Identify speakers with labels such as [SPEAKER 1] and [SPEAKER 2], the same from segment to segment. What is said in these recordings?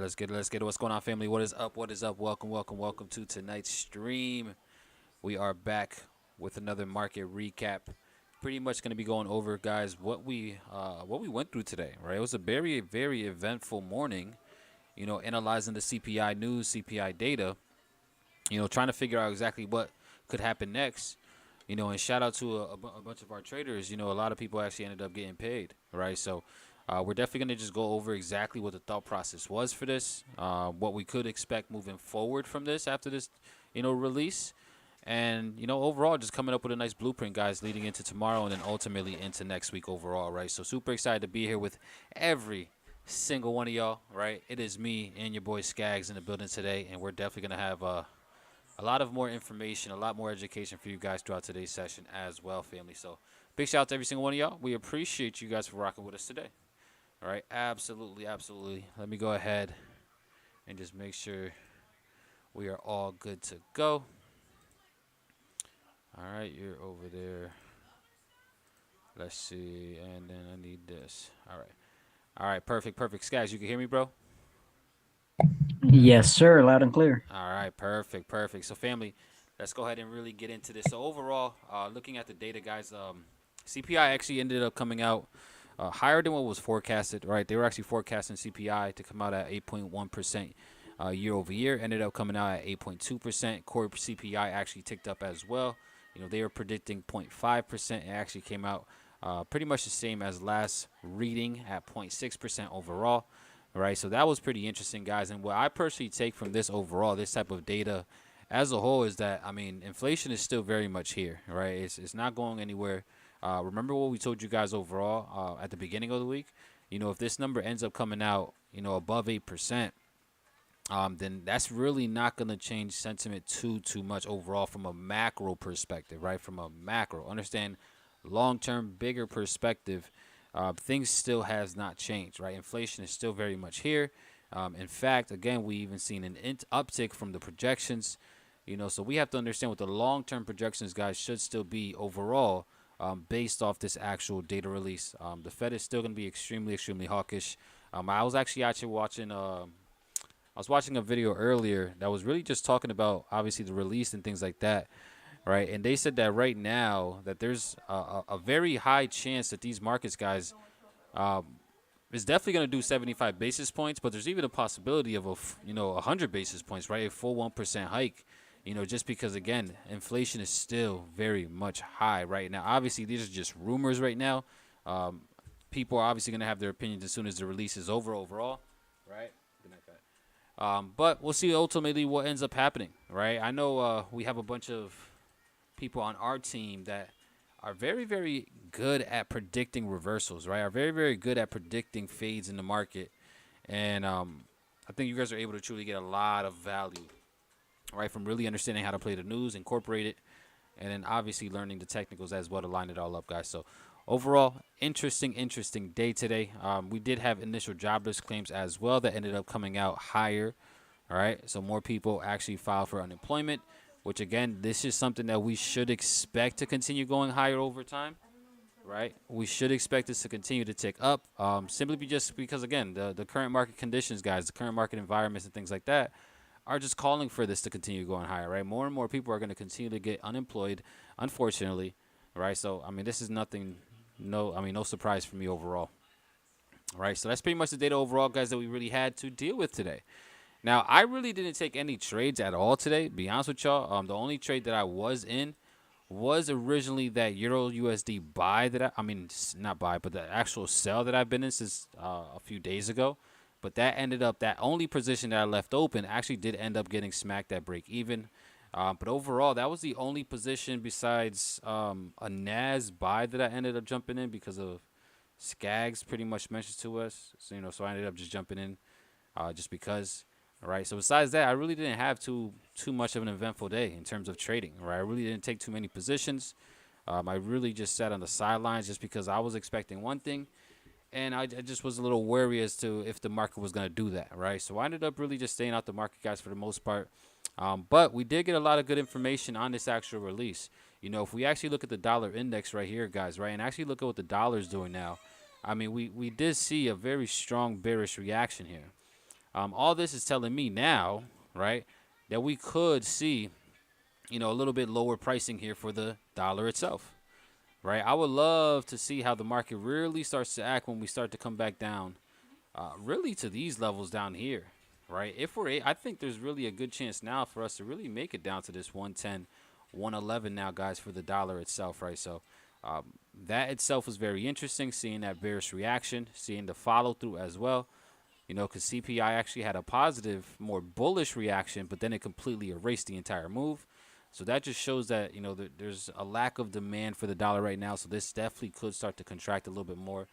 [SPEAKER 1] let's get it. Let's get it. What's going on, family? What is up? What is up? Welcome, welcome, welcome to tonight's stream. We are back with another market recap. Pretty much going to be going over, guys, what we went through today. Right? It was a very, very eventful morning. Analyzing the CPI news, CPI data. Trying to figure out exactly what could happen next. And shout out to a bunch of our traders. A lot of people actually ended up getting paid, right? So we're definitely going to just go over exactly what the thought process was for this, what we could expect moving forward from this after this, release. And, overall, just coming up with a nice blueprint, guys, leading into tomorrow and then ultimately into next week overall, right? So super excited to be here with every single one of y'all, right? It is me and your boy Skaggs in the building today, and we're definitely going to have a lot of more information, a lot more education for you guys throughout today's session as well, family. So big shout out to every single one of y'all. We appreciate you guys for rocking with us today. All right, absolutely, absolutely. Let me go ahead and just make sure we are all good to go. All right, you're over there. Let's see, and then I need this. All right, perfect, perfect. Skaggs, you can hear me, bro?
[SPEAKER 2] Yes, sir. Loud and clear.
[SPEAKER 1] All right, perfect, perfect. So, family, let's go ahead and really get into this. So, overall, looking at the data, guys, CPI actually ended up coming out higher than what was forecasted, right? They were actually forecasting CPI to come out at 8.1% year over year. Ended up coming out at 8.2%. Core CPI actually ticked up as well. They were predicting 0.5%. It actually came out pretty much the same as last reading at 0.6% overall. Right, so that was pretty interesting, guys. And what I personally take from this overall, this type of data as a whole, is that, I mean, inflation is still very much here, right? It's not going anywhere. Remember what we told you guys overall at the beginning of the week? If this number ends up coming out, above 8%, then that's really not going to change sentiment too much overall from a macro perspective, right? From a macro, understand long-term, bigger perspective, things still has not changed, right? Inflation is still very much here. In fact, again, we even seen an uptick from the projections, so we have to understand what the long-term projections, guys, should still be overall based off this actual data release. The Fed is still going to be extremely, extremely hawkish. I was actually watching I was watching a video earlier that was really just talking about obviously the release and things like that, right? And they said that right now that there's a very high chance that these markets, guys, is definitely going to do 75 basis points, but there's even a possibility of 100 basis points, right? A full 1% hike, just because again, inflation is still very much high right now. Obviously, these are just rumors right now. People are obviously going to have their opinions as soon as the release is over overall, right? Good night, guys. But we'll see ultimately what ends up happening, right? I know we have a bunch of people on our team that are very, very good at predicting reversals, right? Are very, very good at predicting fades in the market. And I think you guys are able to truly get a lot of value, right, from really understanding how to play the news, incorporate it, and then obviously learning the technicals as well to line it all up, guys. So overall, interesting day today. We did have initial jobless claims as well that ended up coming out higher. All right, so more people actually filed for unemployment, which again, this is something that we should expect to continue going higher over time. Right, we should expect this to continue to tick up, simply just because again, the current market conditions, guys, the current market environments and things like that are just calling for this to continue going higher, right? More and more people are going to continue to get unemployed, unfortunately, right? So, I mean, this is nothing, no surprise for me overall, right? So that's pretty much the data overall, guys, that we really had to deal with today. Now, I really didn't take any trades at all today, to be honest with y'all. The only trade that I was in was originally that Euro USD buy that not buy, but the actual sell that I've been in since a few days ago. But that ended up, that only position that I left open actually did end up getting smacked at break even. But overall, that was the only position besides a NAS buy that I ended up jumping in because of Skaggs pretty much mentioned to us. So I ended up just jumping in just because. All right. So besides that, I really didn't have too much of an eventful day in terms of trading. Right. I really didn't take too many positions. I really just sat on the sidelines just because I was expecting one thing, and I just was a little wary as to if the market was going to do that. Right. So I ended up really just staying out the market, guys, for the most part. But we did get a lot of good information on this actual release. If we actually look at the dollar index right here, guys, right, and actually look at what the dollar is doing now, I mean, we did see a very strong bearish reaction here. All this is telling me now, right, that we could see, a little bit lower pricing here for the dollar itself, right? I would love to see how the market really starts to act when we start to come back down, really to these levels down here, right? I think there's really a good chance now for us to really make it down to this 110, 111 now, guys, for the dollar itself, right? So um, that itself was very interesting, seeing that bearish reaction, seeing the follow through as well. Because CPI actually had a positive, more bullish reaction, but then it completely erased the entire move. So that just shows that, there's a lack of demand for the dollar right now. So this definitely could start to contract a little bit more.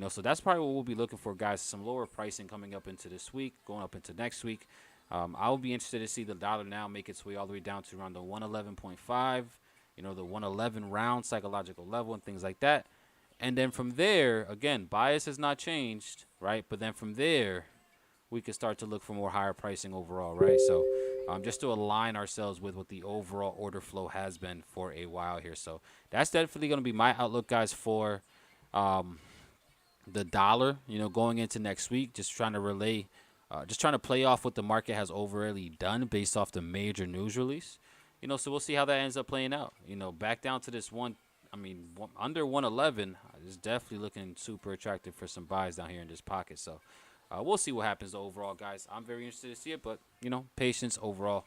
[SPEAKER 1] So that's probably what we'll be looking for, guys. Some lower pricing coming up into this week, going up into next week. I will be interested to see the dollar now make its way all the way down to around the 111.5, the 111 round psychological level and things like that. And then from there, again, bias has not changed, right? But then from there, we could start to look for more higher pricing overall, right? So just to align ourselves with what the overall order flow has been for a while here. So that's definitely going to be my outlook, guys, for um, the dollar, going into next week. Just trying to just trying to play off what the market has overly done based off the major news release. So we'll see how that ends up playing out. Back down to this under 111 is definitely looking super attractive for some buys down here in this pocket. So we'll see what happens overall, guys. I'm very interested to see it, but patience overall,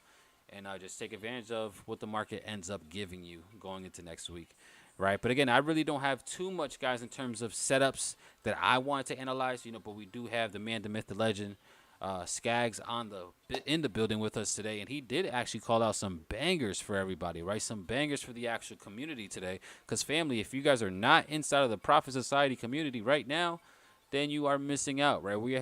[SPEAKER 1] and just take advantage of what the market ends up giving you going into next week, right? But again, I really don't have too much, guys, in terms of setups that I wanted to analyze, but we do have the man, the myth, the legend, Skaggs in the building with us today, and he did actually call out some bangers for everybody, right? Some bangers for the actual community today. Because family, if you guys are not inside of the Profit Society community right now, then you are missing out, right? We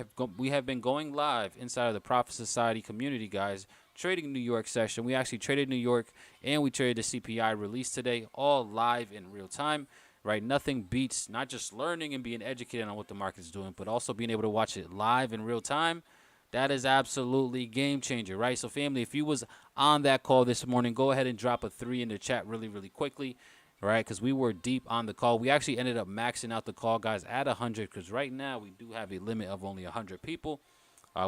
[SPEAKER 1] have been going live inside of the Profit Society community, guys. Trading New York session. We actually traded New York and we traded the CPI release today, all live in real time. Right, nothing beats not just learning and being educated on what the market's doing, but also being able to watch it live in real time. That is absolutely game changer, right? So, family, if you was on that call this morning, go ahead and drop a 3 in the chat really, really quickly, right? Because we were deep on the call. We actually ended up maxing out the call, guys, at 100 because right now we do have a limit of only 100 people.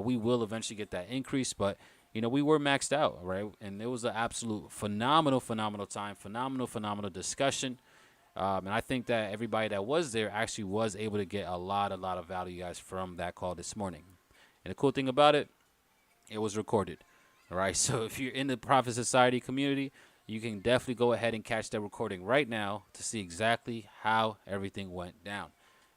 [SPEAKER 1] We will eventually get that increase, but, we were maxed out, right? And it was an absolute phenomenal, phenomenal time, phenomenal discussion. And I think that everybody that was there actually was able to get a lot of value, guys, from that call this morning. And the cool thing about it, it was recorded. All right. So if you're in the Profit Society community, you can definitely go ahead and catch that recording right now to see exactly how everything went down.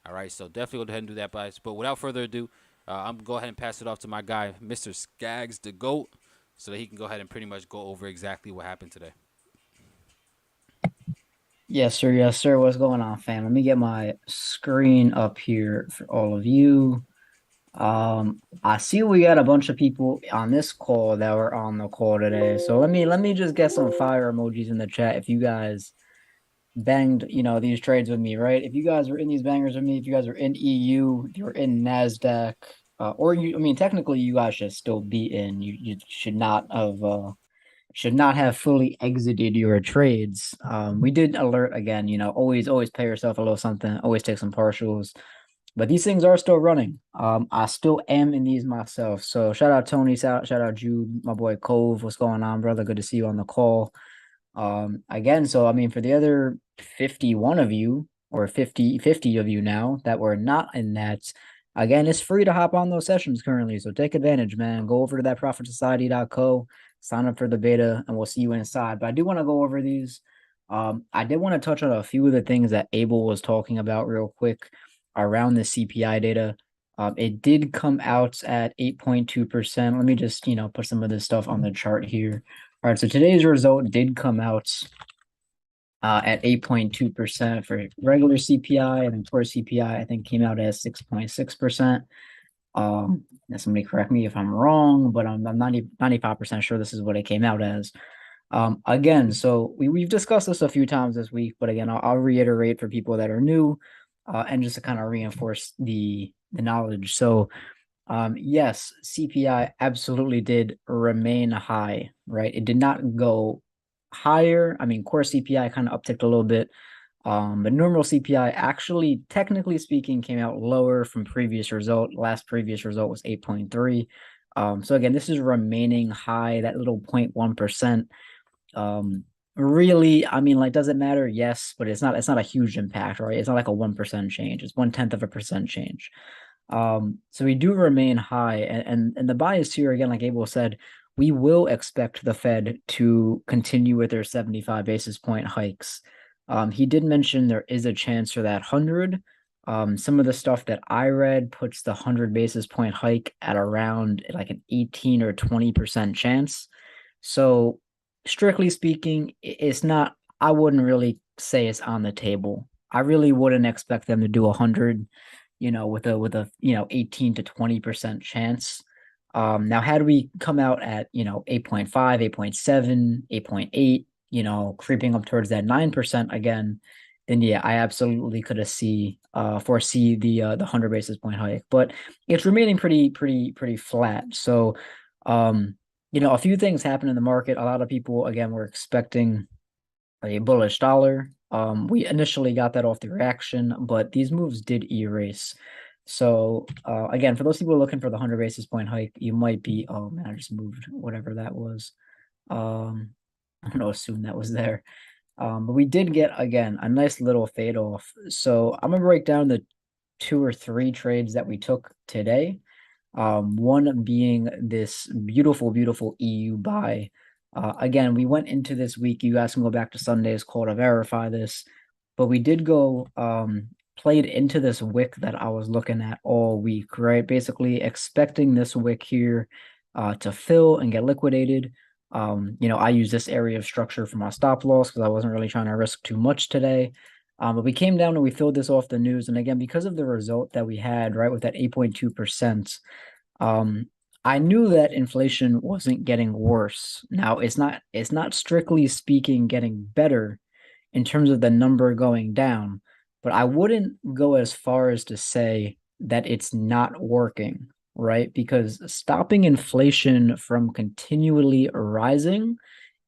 [SPEAKER 1] All right. So definitely go ahead and do that, guys. But without further ado, I'm going to go ahead and pass it off to my guy, Mr. Skaggs, the GOAT, so that he can go ahead and pretty much go over exactly what happened today.
[SPEAKER 2] Yes, sir. Yes, sir. What's going on, fam? Let me get my screen up here for all of you. I see we got a bunch of people on this call that were on the call today. So let me just get some fire emojis in the chat if you guys banged, these trades with me, right? If you guys were in these bangers with me, if you guys were in EU, if you're in NASDAQ, technically you guys should still be in. You should not have fully exited your trades. We did alert again, always pay yourself a little something, always take some partials. But these things are still running. I still am in these myself. So shout out Tony, shout out Jude, my boy Cove. What's going on, brother? Good to see you on the call. Again, so I mean, for the other 51 of you or 50 of you now that were not in that, again, it's free to hop on those sessions currently. So take advantage, man. Go over to that profitsociety.co, sign up for the beta, and we'll see you inside. But I do want to go over these. I did want to touch on a few of the things that Abel was talking about real quick around the CPI data. It did come out at 8.2%. Let me just, put some of this stuff on the chart here. All right, so today's result did come out at 8.2% for regular CPI, and then core CPI, I think, came out at 6.6%. Somebody correct me if I'm wrong, but I'm 95% sure this is what it came out as. Again, so we've discussed this a few times this week, but again, I'll reiterate for people that are new, and just to kind of reinforce the knowledge. So yes, CPI absolutely did remain high, right? It did not go higher. I mean, core CPI kind of upticked a little bit, The normal CPI actually, technically speaking, came out lower from previous result. Last previous result was 8.3. So again, this is remaining high, that little 0.1%. Really, I mean, like, does it matter? Yes, but it's not a huge impact, right? It's not like a 1% change. It's 1/10 of a percent change. So we do remain high, and the bias here again, like Abel said, we will expect the Fed to continue with their 75 basis point hikes. He did mention there is a chance for that 100. Some of the stuff that I read puts the 100 basis point hike at around like an 18 or 20% chance. So, strictly speaking, it's not, I wouldn't really say it's on the table. I really wouldn't expect them to do 100, with a 18 to 20% chance. Now, had we come out at 8.5, 8.7, 8.8, creeping up towards that 9% again, then yeah, I absolutely could have foresee the 100 basis point hike. But it's remaining pretty flat. So a few things happened in the market. A lot of people again were expecting a bullish dollar. We initially got that off the reaction, but these moves did erase. So again, for those people looking for the 100 basis point hike, you might be, oh man, I just moved whatever that was. I'm gonna assume that was there. But we did get again a nice little fade off. So I'm gonna break down the 2 or 3 trades that we took today. One being this beautiful, beautiful EU buy. Again, we went into this week. You guys can go back to Sunday's call to verify this, but we did go played into this wick that I was looking at all week, right? Basically expecting this wick here to fill and get liquidated. I use this area of structure for my stop loss because I wasn't really trying to risk too much today. But we came down and we filled this off the news. And again, because of the result that we had, right, with that 8.2%, I knew that inflation wasn't getting worse. Now, it's not strictly speaking getting better in terms of the number going down, but I wouldn't go as far as to say that it's not working, right? Because stopping inflation from continually rising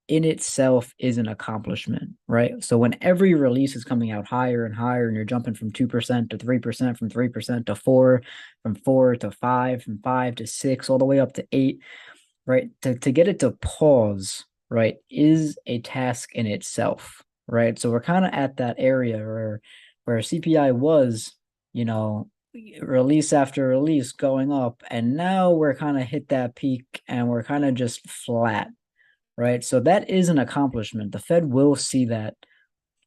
[SPEAKER 2] in itself is an accomplishment, right? So when every release is coming out higher and higher, and you're jumping from 2% to 3%, from 3% to 4, from 4 to 5, from 5 to 6, all the way up to 8, right? To get it to pause, right, is a task in itself, right? So we're kind of at that area where CPI was, you know, release after release going up, and now we're kind of hit that peak and we're kind of just flat, right? So that is an accomplishment. The Fed will see that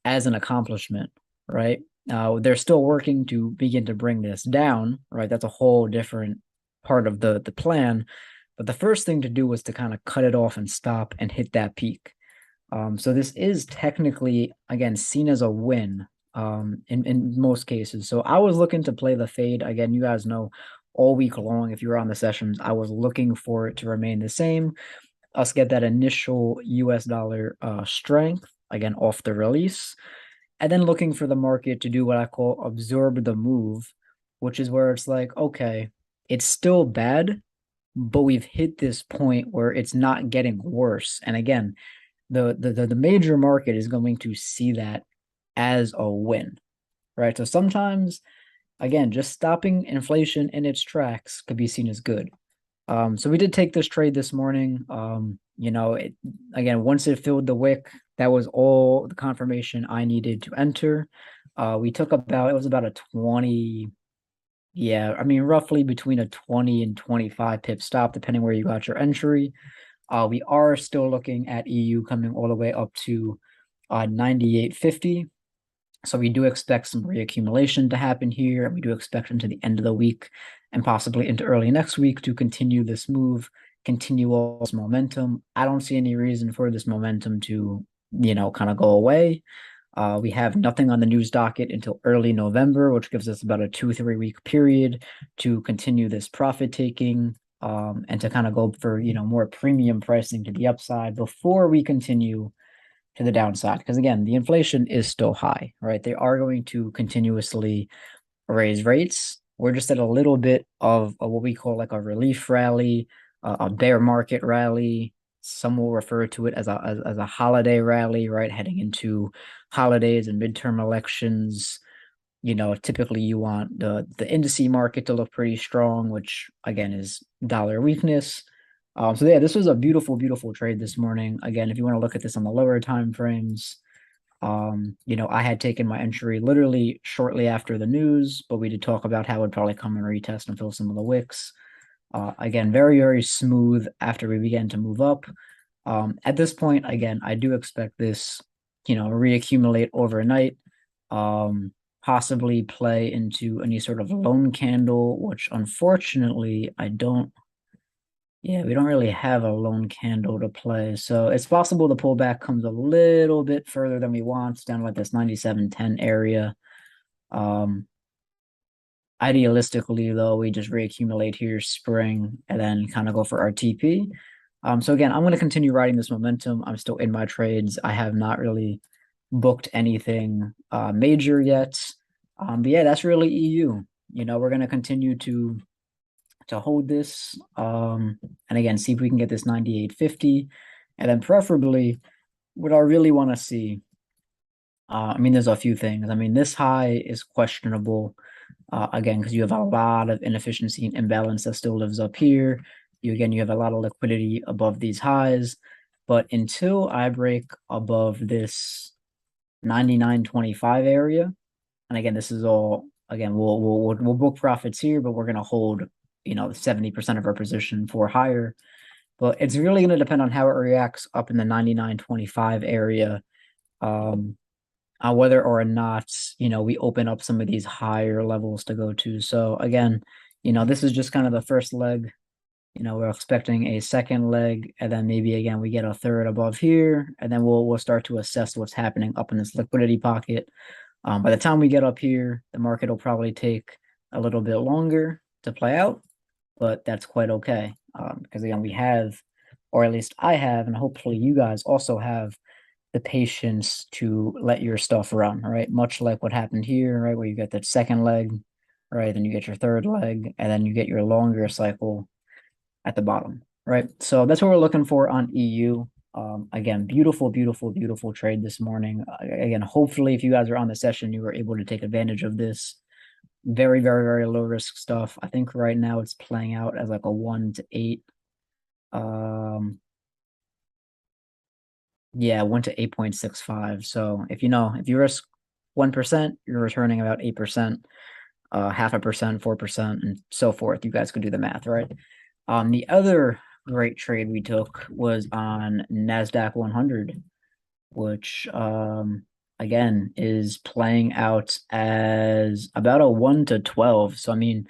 [SPEAKER 2] as an accomplishment, right? They're still working to begin to bring this down, right? That's a whole different part of the plan. But the first thing to do was to kind of cut it off and stop and hit that peak. So this is technically, again, seen as a win in most cases. So I was looking to play the fade. Again, you guys know all week long, if you were on the sessions, I was looking for it to remain the same, us get that initial US dollar strength again off the release, and then looking for the market to do what I call absorb the move, which is where it's like, okay, it's still bad, but we've hit this point where it's not getting worse. And again, the major market is going to see that as a win, right? So sometimes, again, just stopping inflation in its tracks could be seen as good. So we did take this trade this morning. Again, once it filled the wick, that was all the confirmation I needed to enter. We took it was about a 20, yeah, I mean, roughly between a 20 and 25 pip stop, depending where you got your entry. We are still looking at EU coming all the way up to 98.50. So we do expect some reaccumulation to happen here. We do expect into the end of the week and possibly into early next week to continue this move, continue all this momentum. I don't see any reason for this momentum to, kind of go away. We have nothing on the news docket until early November, which gives us about a 2 or 3 week period to continue this profit taking, and to kind of go for, more premium pricing to the upside before we continue to the downside. Because again, the inflation is still high, right? They are going to continuously raise rates. We're just at a little bit of what we call like a relief rally, a bear market rally. Some will refer to it as a holiday rally, right? Heading into holidays and midterm elections, typically you want the indice market to look pretty strong, which again is dollar weakness. So yeah, this was a beautiful, beautiful trade this morning. Again, if you want to look at this on the lower time frames, I had taken my entry literally shortly after the news, but we did talk about how it would probably come and retest and fill some of the wicks. Again, very, very smooth after we began to move up. At this point, again, I do expect this, reaccumulate overnight, possibly play into any sort of lone candle, which unfortunately I don't. Yeah, we don't really have a lone candle to play. So it's possible the pullback comes a little bit further than we want, down like this 97.10 area. Idealistically, though, we just reaccumulate here spring and then kind of go for our TP. So again, I'm going to continue riding this momentum. I'm still in my trades. I have not really booked anything major yet. But yeah, that's really EU. We're going to continue to hold this. And again, see if we can get this 98.50. And then preferably, what I really want to see, there's a few things. This high is questionable. Again, because you have a lot of inefficiency and imbalance that still lives up here. You have a lot of liquidity above these highs. But until I break above this 99.25 area, and again, this is all, again, we'll book profits here, but we're gonna hold 70% of our position for higher. But it's really going to depend on how it reacts up in the 99.25 area, whether or not we open up some of these higher levels to go to. So again, this is just kind of the first leg. We're expecting a second leg, and then maybe again we get a third above here, and then we'll start to assess what's happening up in this liquidity pocket. By the time we get up here, the market will probably take a little bit longer to play out, but that's quite okay. Because again, we have, or at least I have, and hopefully you guys also have the patience to let your stuff run, right? Much like what happened here, right? Where you get that second leg, right? Then you get your third leg, and then you get your longer cycle at the bottom, right? So that's what we're looking for on EU. Again, beautiful, beautiful, beautiful trade this morning. Again, hopefully, if you guys are on the session, you were able to take advantage of this. Very, very, very low risk stuff. I think right now it's playing out as like a 1 to 8. Yeah, 1 to 8.65. So if you risk 1%, you're returning about 8%, 0.5%, 4%, and so forth. You guys could do the math, right? The other great trade we took was on NASDAQ 100, which again is playing out as about a 1 to 12. So a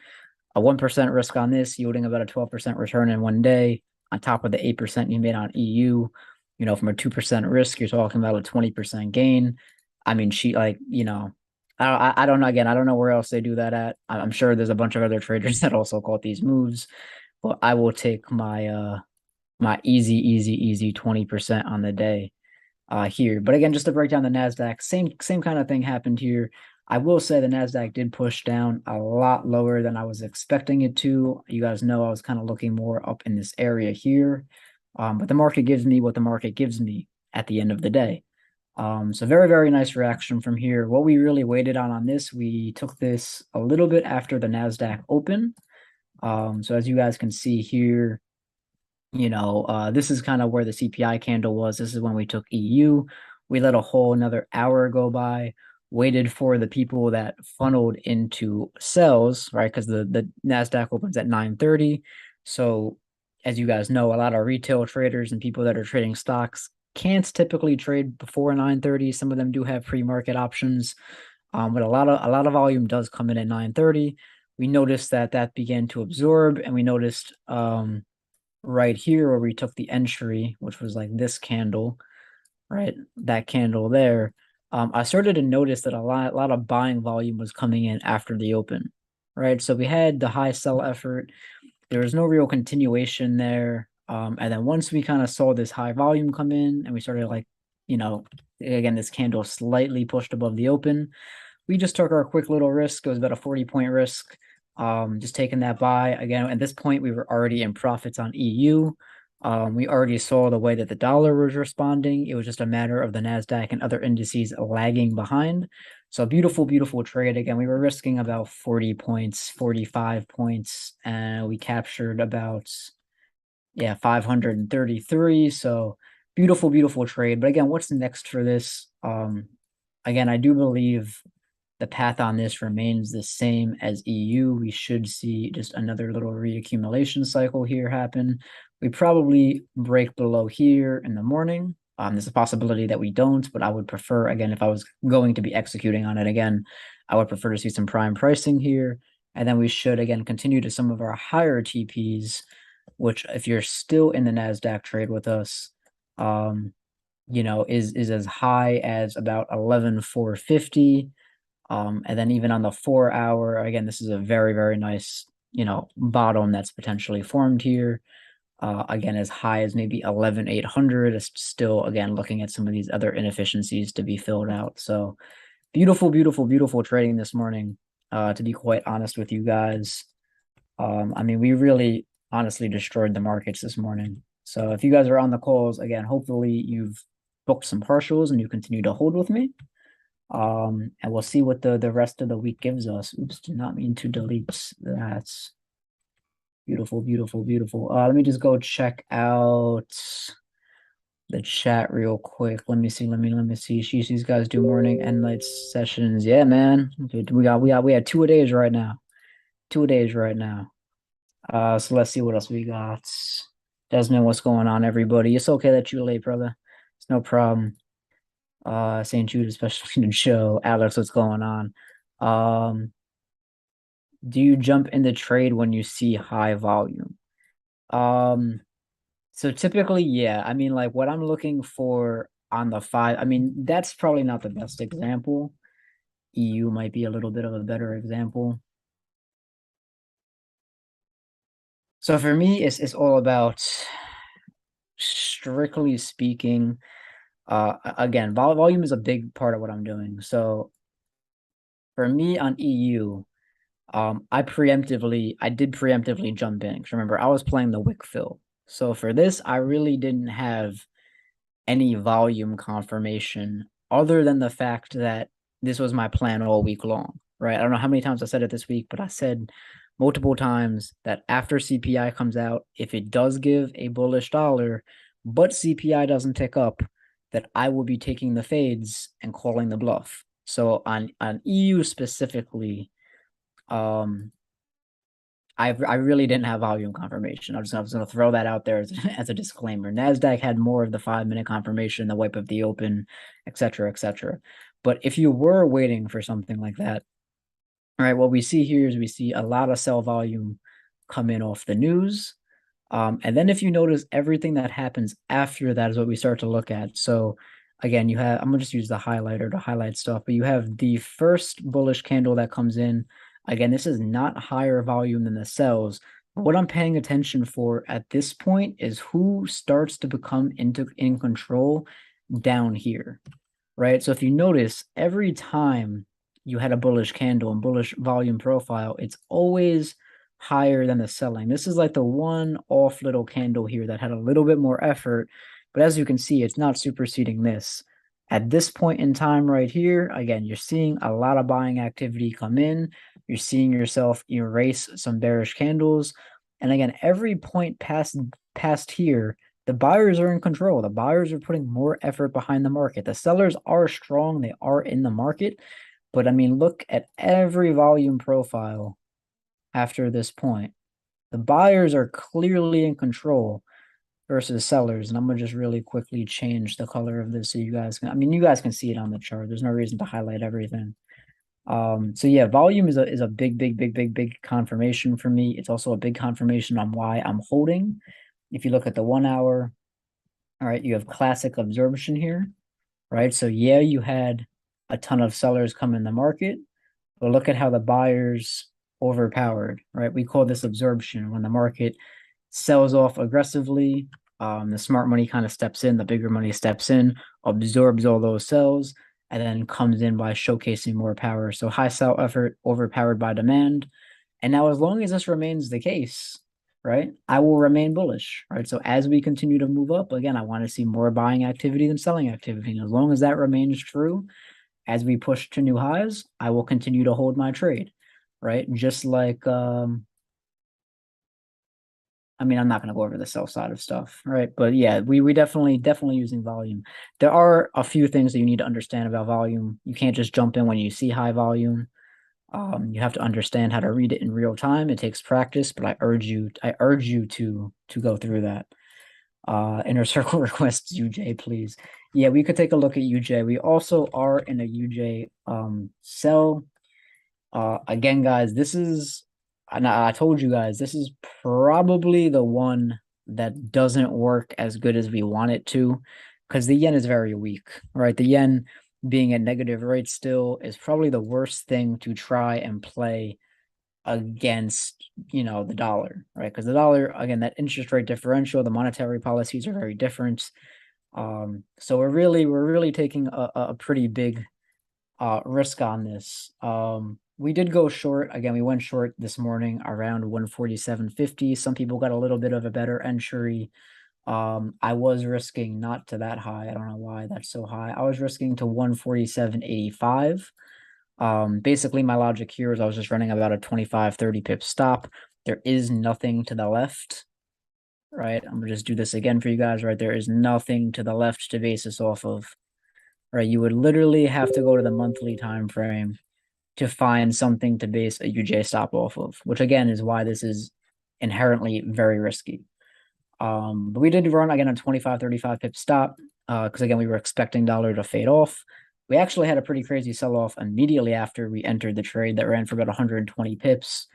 [SPEAKER 2] 1% risk on this, yielding about a 12% return in one day, on top of the 8% you made on EU. From a 2% risk, you're talking about a 20% gain. I don't know. Again, I don't know where else they do that at. I'm sure there's a bunch of other traders that also caught these moves, but I will take my my easy 20% on the day here. But again, just to break down the NASDAQ, same kind of thing happened here. I will say the NASDAQ did push down a lot lower than I was expecting it to. You guys know I was kind of looking more up in this area here. But the market gives me what the market gives me at the end of the day. So very, very nice reaction from here. What we really waited on this, we took this a little bit after the NASDAQ open. So as you guys can see here, this is kind of where the CPI candle was. This is when we took EU. We let a whole another hour go by, waited for the people that funneled into sells, right? Because the NASDAQ opens at 9:30. So as you guys know, a lot of retail traders and people that are trading stocks can't typically trade before 9:30. Some of them do have pre-market options. But a lot of volume does come in at 9:30. We noticed that began to absorb, and we noticed right here where we took the entry, which was like this candle, right? That candle there. I started to notice that a lot of buying volume was coming in after the open, right? So we had the high sell effort. There was no real continuation there. And then once we kind of saw this high volume come in and we started again, this candle slightly pushed above the open, we just took our quick little risk. It was about a 40-point risk. Just taking that buy again. At this point, we were already in profits on EU. We already saw the way that the dollar was responding. It was just a matter of the NASDAQ and other indices lagging behind. So beautiful, beautiful trade. Again, we were risking about 40 points, 45 points, and we captured about, yeah, 533. So beautiful, beautiful trade. But again, what's next for this? Again, I do believe the path on this remains the same as EU. We should see just another little reaccumulation cycle here happen. We probably break below here in the morning. There's a possibility that we don't, but I would prefer, again, if I was going to be executing on it again, I would prefer to see some prime pricing here. And then we should, again, continue to some of our higher TPs, which if you're still in the NASDAQ trade with us, is as high as about 11,450. And then even on the 4 hour, again, this is a very, very nice, bottom that's potentially formed here. Again, as high as maybe 11,800. It's still, again, looking at some of these other inefficiencies to be filled out. So beautiful, beautiful, beautiful trading this morning. To be quite honest with you guys, I mean, we really honestly destroyed the markets this morning. So if you guys are on the calls, again, hopefully you've booked some partials and you continue to hold with me. And we'll see what the rest of the week gives us. Oops, did not mean to delete that. Beautiful, beautiful, beautiful. Let me just go check out the chat real quick. Let me see. Let me see. These guys do morning and night sessions. Yeah, man. We had 2 days right now. 2 days right now. So let's see what else we got. Desmond, what's going on, everybody? It's okay that you're late, brother. It's no problem. St. Jude, especially the show. Alex, what's going on? Do you jump in the trade when you see high volume? So typically, yeah. I mean, like what I'm looking for on the five, I mean, that's probably not the best example. EU might be a little bit of a better example. So for me, it's all about, strictly speaking, again, volume is a big part of what I'm doing. So for me on EU, I did preemptively jump in. 'Cause remember, I was playing the wick fill. So for this, I really didn't have any volume confirmation other than the fact that this was my plan all week long, right? I don't know how many times I said it this week, but I said multiple times that after CPI comes out, if it does give a bullish dollar, but CPI doesn't tick up, that I will be taking the fades and calling the bluff. So on EU specifically, um, I really didn't have volume confirmation. I was going to throw that out there as a disclaimer. NASDAQ had more of the 5 minute confirmation, the wipe of the open, et cetera, et cetera. But if you were waiting for something like that, all right, what we see here is we see a lot of sell volume come in off the news. And then if you notice, everything that happens after that is what we start to look at. So again, I'm gonna just use the highlighter to highlight stuff, but you have the first bullish candle that comes in. Again, this is not higher volume than the sells. What I'm paying attention for at this point is who starts to become in control down here, right? So if you notice, every time you had a bullish candle and bullish volume profile, it's always higher than the selling. This is like the one off little candle here that had a little bit more effort, but as you can see, it's not superseding this. At this point in time right here, again, you're seeing a lot of buying activity come in. You're seeing yourself erase some bearish candles. And again, every point past here, the buyers are in control. The buyers are putting more effort behind the market. The sellers are strong. They are in the market. But I mean, look at every volume profile after this point. The buyers are clearly in control versus sellers. And I'm going to just really quickly change the color of this so you guys can, I mean, you guys can see it on the chart. There's no reason to highlight everything. So yeah, volume is a big, big, big, big, big confirmation for me. It's also a big confirmation on why I'm holding. If you look at the 1 hour, all right, you have classic absorption here, right? So yeah, you had a ton of sellers come in the market, but look at how the buyers overpowered, right? We call this absorption when the market sells off aggressively. The smart money kind of steps in, the bigger money steps in, absorbs all those sells, and then comes in by showcasing more power. So high sell effort overpowered by demand. And now, as long as this remains the case, right, I will remain bullish, right? So as we continue to move up, again, I want to see more buying activity than selling activity. And as long as that remains true, as we push to new highs, I will continue to hold my trade, right? Just like, I mean, I'm not going to go over the sell side of stuff, right? But yeah, we definitely using volume. There are a few things that you need to understand about volume. You can't just jump in when you see high volume. You have to understand how to read it in real time. It takes practice, but I urge you to go through that. Inner circle requests UJ, please. Yeah, we could take a look at UJ. We also are in a UJ sell. Again, guys, this is, and I told you guys, this is probably the one that doesn't work as good as we want it to, because the yen is very weak, right? The yen being at negative rate still is probably the worst thing to try and play against, the dollar, right? Because the dollar, again, that interest rate differential, the monetary policies are very different. So we're really taking a pretty big risk on this. We did go short. Again, we went short this morning around 147.50. Some people got a little bit of a better entry. I was risking not to that high. I don't know why that's so high. I was risking to 147.85. Basically my logic here is I was just running about a 25-30 pip stop. There is nothing to the left, right? I'm gonna just do this again for you guys, right? There is nothing to the left to base this off of, right? You would literally have to go to the monthly time frame to find something to base a UJ stop off of, which again is why this is inherently very risky. But we did run again a 25-35 pip stop because again we were expecting dollar to fade off. We actually had a pretty crazy sell off immediately after we entered the trade that ran for about 120 pips.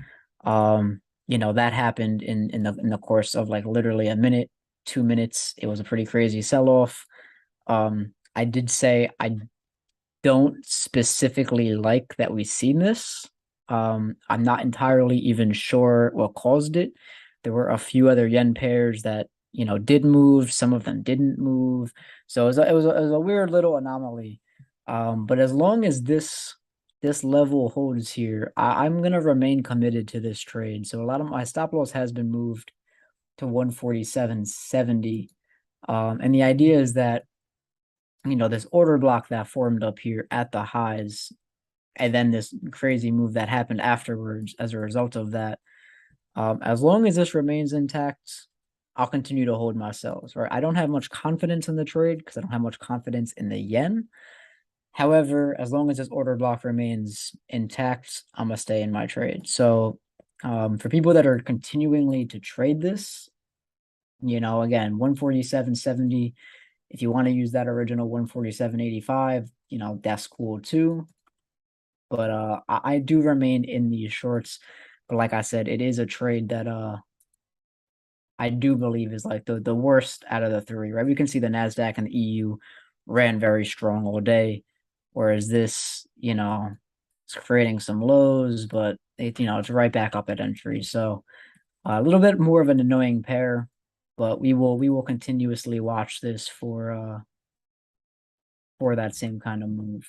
[SPEAKER 2] That happened in the course of like literally a minute, 2 minutes. It was a pretty crazy sell off. I did say I don't specifically like that we've seen this. I'm not entirely even sure what caused it. There were a few other yen pairs that did move. Some of them didn't move. So it was a weird little anomaly. But as long as this level holds here, I'm gonna remain committed to this trade. So a lot of my stop loss has been moved to 147.70. And the idea is that this order block that formed up here at the highs, and then this crazy move that happened afterwards as a result of that. As long as this remains intact, I'll continue to hold my sells, right? I don't have much confidence in the trade because I don't have much confidence in the yen. However, as long as this order block remains intact, I'm gonna stay in my trade. So for people that are continuingly to trade this, again, 147.70. If you want to use that original 147.85, that's cool too. But I do remain in these shorts. But like I said, it is a trade that I do believe is like the worst out of the three, right? We can see the NASDAQ and the EU ran very strong all day, whereas this, it's creating some lows, but it's right back up at entry. So a little bit more of an annoying pair, but we will continuously watch this for that same kind of move.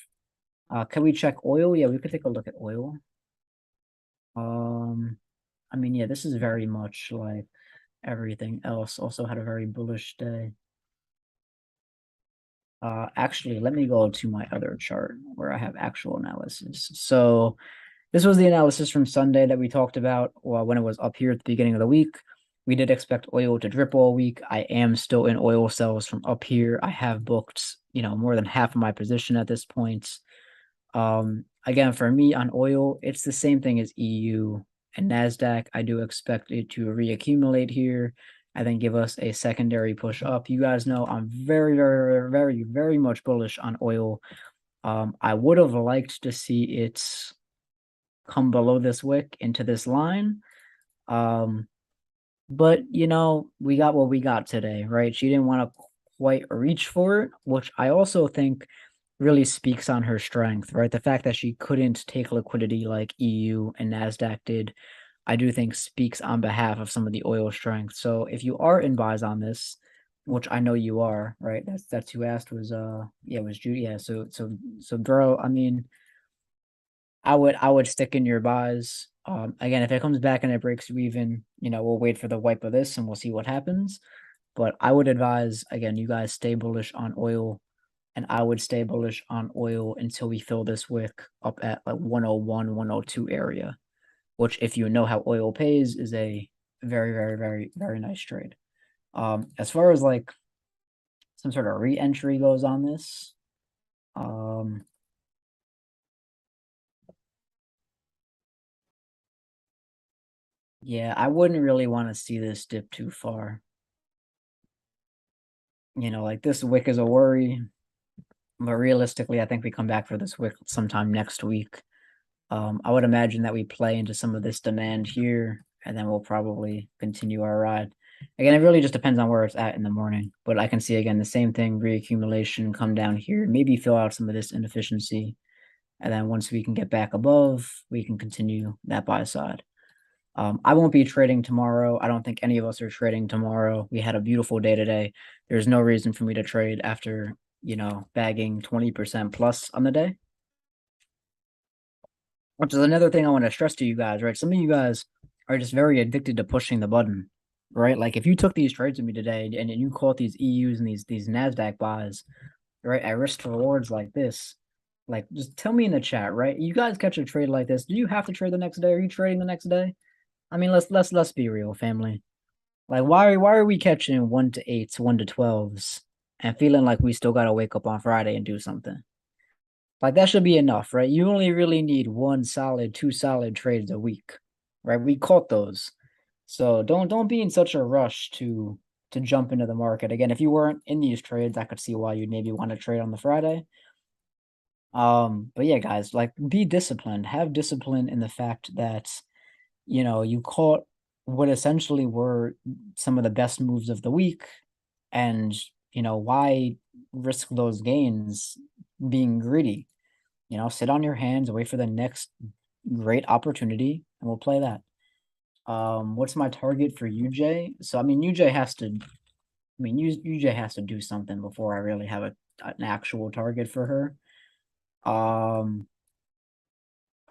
[SPEAKER 2] Can we check oil? Yeah, we could take a look at oil. I mean, yeah, this is very much like everything else. Also had a very bullish day. Actually, let me go to my other chart where I have actual analysis. So this was the analysis from Sunday that we talked about when it was up here at the beginning of the week. We did expect oil to drip all week. I am still in oil sells from up here. I have booked, more than half of my position at this point. Again, for me on oil, it's the same thing as EU and NASDAQ. I do expect it to reaccumulate here and then give us a secondary push up. You guys know I'm very, very, very, very much bullish on oil. I would have liked to see it come below this wick into this line. But we got what we got today, right? She didn't want to quite reach for it, which I also think really speaks on her strength, right? The fact that she couldn't take liquidity like EU and NASDAQ did, I do think speaks on behalf of some of the oil strength. So if you are in buys on this, which I know you are, right? That's who asked was it was Judy. Yeah, so bro, I mean, I would stick in your buys. Again, if it comes back and it breaks you even, we'll wait for the wipe of this and we'll see what happens. But I would advise, again, you guys stay bullish on oil, and I would stay bullish on oil until we fill this wick up at like 101, 102 area, which, if you know how oil pays, is a very, very, very, very nice trade. As far as like some sort of re-entry goes on this, yeah, I wouldn't really want to see this dip too far. Like this wick is a worry, but realistically, I think we come back for this wick sometime next week. I would imagine that we play into some of this demand here, and then we'll probably continue our ride. Again, it really just depends on where it's at in the morning. But I can see again the same thing, reaccumulation, come down here, maybe fill out some of this inefficiency. And then once we can get back above, we can continue that buy side. I won't be trading tomorrow. I don't think any of us are trading tomorrow. We had a beautiful day today. There's no reason for me to trade after, bagging 20% plus on the day. Which is another thing I want to stress to you guys, right? Some of you guys are just very addicted to pushing the button, right? Like if you took these trades with me today and you caught these EUs and these NASDAQ buys, right, at risk to rewards like this, like just tell me in the chat, right? You guys catch a trade like this, do you have to trade the next day? Are you trading the next day? I mean, let's be real, family. Like why are we catching 1 to 8s, 1 to 12s, and feeling like we still gotta wake up on Friday and do something? Like that should be enough, right? You only really need one solid, two solid trades a week, right? We caught those. So don't be in such a rush to jump into the market. Again, if you weren't in these trades, I could see why you'd maybe want to trade on the Friday. But yeah, guys, like be disciplined. Have discipline in the fact that you caught what essentially were some of the best moves of the week, and why risk those gains being greedy? Sit on your hands, wait for the next great opportunity, and we'll play that. What's my target for UJ? So I mean, UJ has to. I mean, UJ has to do something before I really have an actual target for her.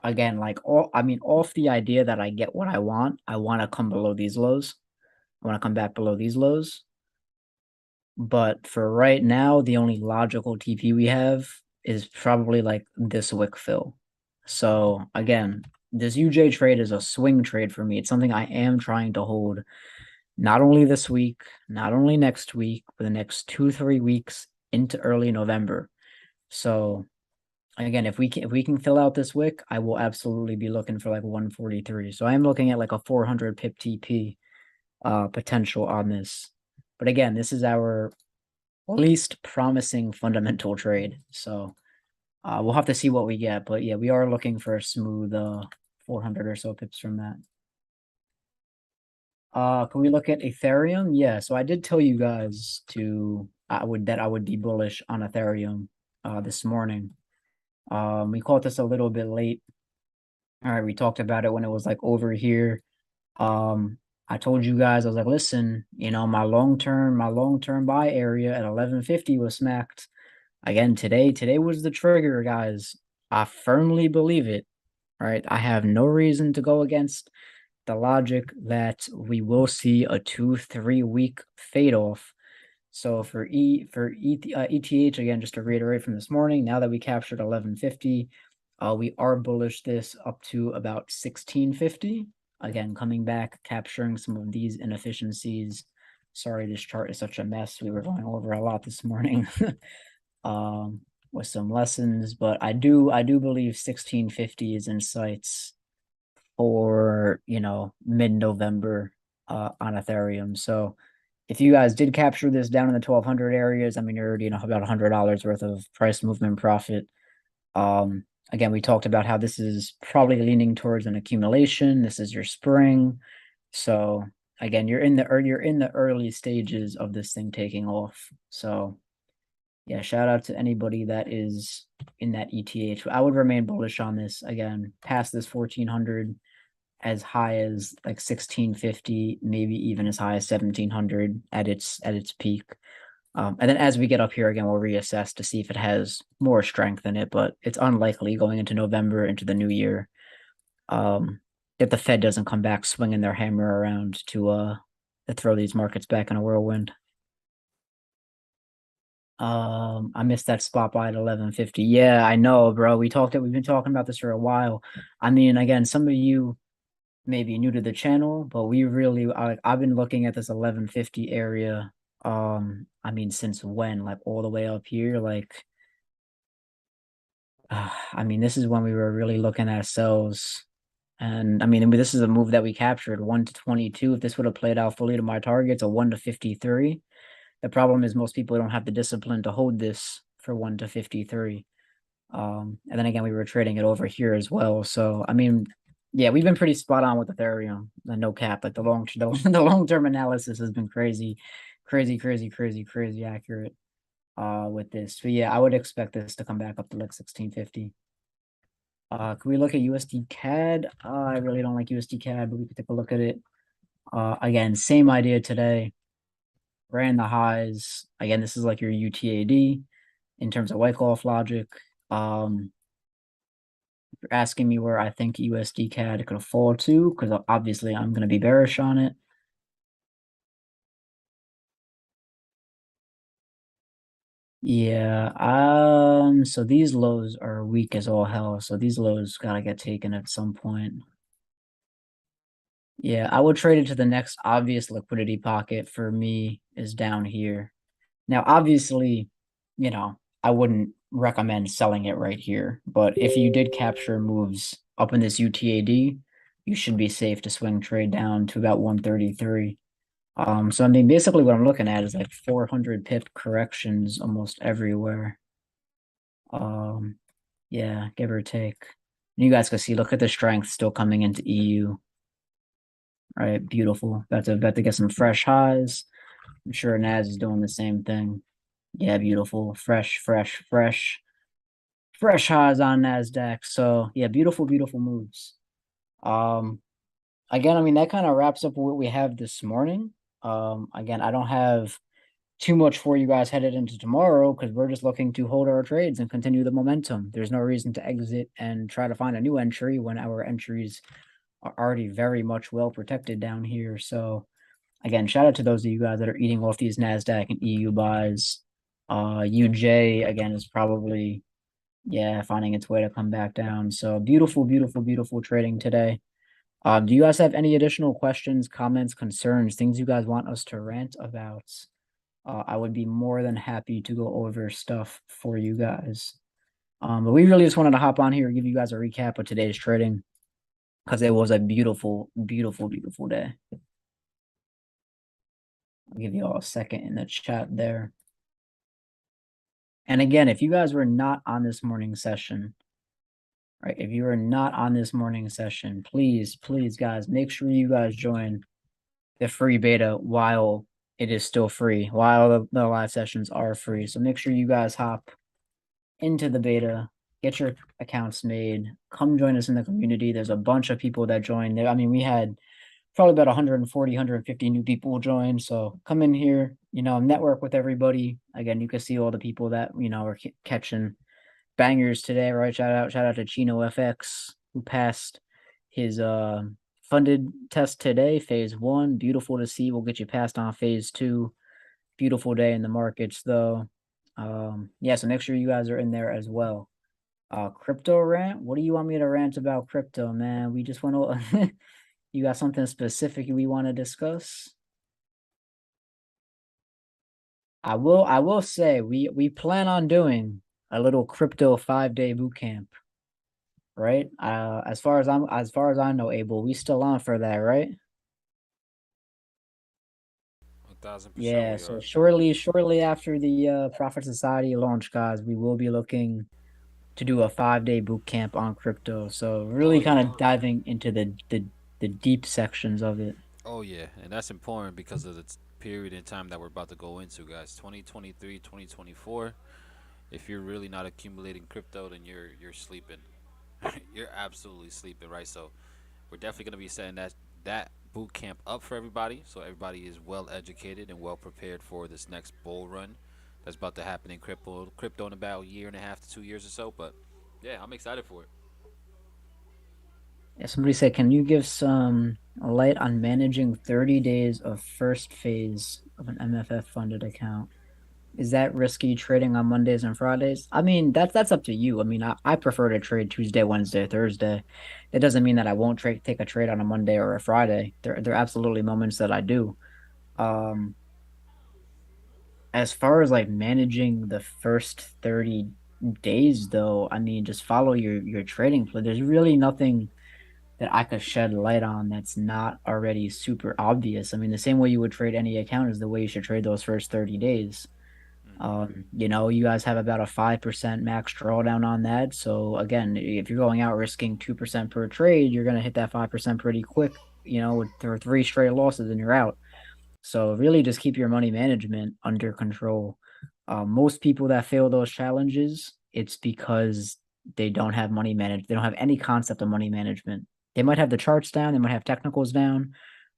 [SPEAKER 2] Again, like off the idea that I get what I want to come below these lows. I want to come back below these lows. But for right now, the only logical TP we have is probably like this wick fill. So again, this UJ trade is a swing trade for me. It's something I am trying to hold not only this week, not only next week, but the next 2-3 weeks into early November. So again, if we can fill out this wick, I will absolutely be looking for like 143. So I am looking at like a 400 pip TP potential on this. But again, this is our least promising fundamental trade. So we'll have to see what we get. But yeah, we are looking for a smooth 400 or so pips from that. Can we look at Ethereum? Yeah, so I did tell you guys I would be bullish on Ethereum this morning. We caught this a little bit late. All right, we talked about it when it was like over here. I told you guys, I was like, listen, my long-term buy area at 1150 was smacked. Again, today was the trigger, guys. I firmly believe it. Right? I have no reason to go against the logic that we will see a 2-3 week fade off. So for ETH, again, just to reiterate from this morning, now that we captured 1150, we are bullish this up to about 1650. Again, coming back, capturing some of these inefficiencies. Sorry, this chart is such a mess. We were going over a lot this morning. With some lessons, but I do believe 1650 is in sights for mid-November on Ethereum. So if you guys did capture this down in the 1200 areas, I mean you're already about $100 worth of price movement profit. Again, we talked about how this is probably leaning towards an accumulation. This is your spring, so again you're in the early stages of this thing taking off. So yeah, shout out to anybody that is in that ETH. I would remain bullish on this again, past this 1400, as high as like 1650, maybe even as high as 1700 at its peak. And then as we get up here again, we'll reassess to see if it has more strength in it, but it's unlikely going into November, into the new year. if the Fed doesn't come back swinging their hammer around to throw these markets back in a whirlwind. I missed that spot by at 11:50. Yeah, I know, bro. We've been talking about this for a while. I mean, again, some of you may be new to the channel, but I've been looking at this 11:50 area. I mean, since when? Like all the way up here, like I mean, this is when we were really looking at sells. And I mean, this is a move that we captured 1 to 22. If this would have played out fully to my targets, a 1 to 53. The problem is most people don't have the discipline to hold this for 1 to 53. And then again, we were trading it over here as well. So I mean, yeah, we've been pretty spot on with Ethereum. The no cap, like the long term analysis has been crazy accurate. With this, but yeah, I would expect this to come back up to like 1650. Can we look at USD CAD? I really don't like USD CAD, but we could take a look at it. Again, same idea today. Ran the highs. Again, this is like your UTAD in terms of Wyckoff logic. You're asking me where I think USD CAD could fall to, because obviously I'm going to be bearish on it. Yeah, so these lows are weak as all hell, so these lows gotta get taken at some point. Yeah, I would trade it to the next obvious liquidity pocket for me is down here. Now, obviously, I wouldn't recommend selling it right here, but if you did capture moves up in this UTAD, you should be safe to swing trade down to about 133. So I mean, basically what I'm looking at is like 400 pip corrections almost everywhere. Um, yeah, give or take. You guys can see, look at the strength still coming into EU. All right, beautiful. About to get some fresh highs. I'm sure Naz is doing the same thing. Yeah, beautiful. Fresh highs on NASDAQ. So yeah, beautiful moves. Um, again, I mean that kind of wraps up what we have this morning. Again, I don't have too much for you guys headed into tomorrow because we're just looking to hold our trades and continue the momentum. There's no reason to exit and try to find a new entry when our entries are already very much well protected down here. So again, shout out to those of you guys that are eating off these NASDAQ and EU buys. UJ again is probably, yeah, finding its way to come back down. So beautiful trading today. Do you guys have any additional questions, comments, concerns, things you guys want us to rant about? I would be more than happy to go over stuff for you guys. But we really just wanted to hop on here and give you guys a recap of today's trading because it was a beautiful day. I'll give you all a second in the chat there. And again, if you guys were not on this morning session, right? If you are not on this morning session, please, guys, make sure you guys join the free beta while it is still free, while the live sessions are free. So make sure you guys hop into the beta, get your accounts made, come join us in the community. There's a bunch of people that joined there. I mean, we had probably about 140, 150 new people join. So come in here, network with everybody. Again, you can see all the people that, are catching bangers today, right? Shout out to Chino FX who passed his funded test today, phase 1. Beautiful to see. We'll get you passed on phase 2. Beautiful day in the markets though. Yeah, so make sure you guys are in there as well. Crypto rant. What do you want me to rant about crypto, man? We just want to you got something specific we want to discuss? I will say we plan on doing a little crypto 5-day boot camp, right? As far as I know, Abel, we still on for that, right?
[SPEAKER 1] 1,000%
[SPEAKER 2] Yeah,
[SPEAKER 1] we
[SPEAKER 2] so
[SPEAKER 1] are.
[SPEAKER 2] shortly after the Profit Society launch, guys, we will be looking to do a 5-day boot camp on crypto. So
[SPEAKER 1] Oh
[SPEAKER 2] really kind
[SPEAKER 1] yeah.
[SPEAKER 2] of diving into the deep sections of it.
[SPEAKER 1] Oh yeah, and that's important because of the period in time that we're about to go into, guys. 2023, 2024. If you're really not accumulating crypto, then you're sleeping. You're absolutely sleeping, right? So we're definitely going to be setting that boot camp up for everybody, so everybody is well educated and well prepared for this next bull run that's about to happen in crypto in about a year and a half to 2 years or so. But yeah, I'm excited for it.
[SPEAKER 2] Yeah, somebody said, can you give some light on managing 30 days of first phase of an MFF funded account? Is that risky trading on Mondays and Fridays? I mean, that's up to you. I mean, I prefer to trade Tuesday, Wednesday, Thursday. That doesn't mean that I won't take a trade on a Monday or a Friday. There are absolutely moments that I do. Um, as far as like managing the first 30 days though, I mean, just follow your trading plan. There's really nothing that I could shed light on that's not already super obvious. I mean, the same way you would trade any account is the way you should trade those first 30 days.
[SPEAKER 1] Hmm.
[SPEAKER 2] You guys have about a 5% max drawdown on that. So again, if you're going out risking 2% per trade, you're gonna hit that 5% pretty quick, with three straight losses and you're out. So really just keep your money management under control. Most people that fail those challenges, it's because they don't have money managed. They don't have any concept of money management. They might have the charts down, they might have technicals down,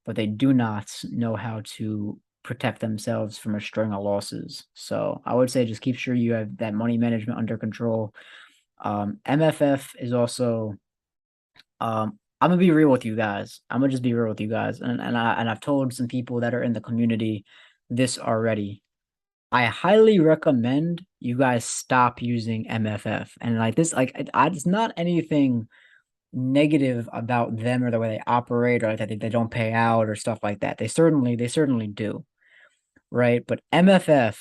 [SPEAKER 2] but they do not know how to protect themselves from a string of losses. So I would say just keep sure you have that money management under control. MFF is also I'm gonna be real with you guys. I'm gonna just be real with you guys. And I've told some people that are in the community this already. I highly recommend you guys stop using MFF. And like this, like it's not anything negative about them or the way they operate or like that they don't pay out or stuff like that. They certainly do, right? But MFF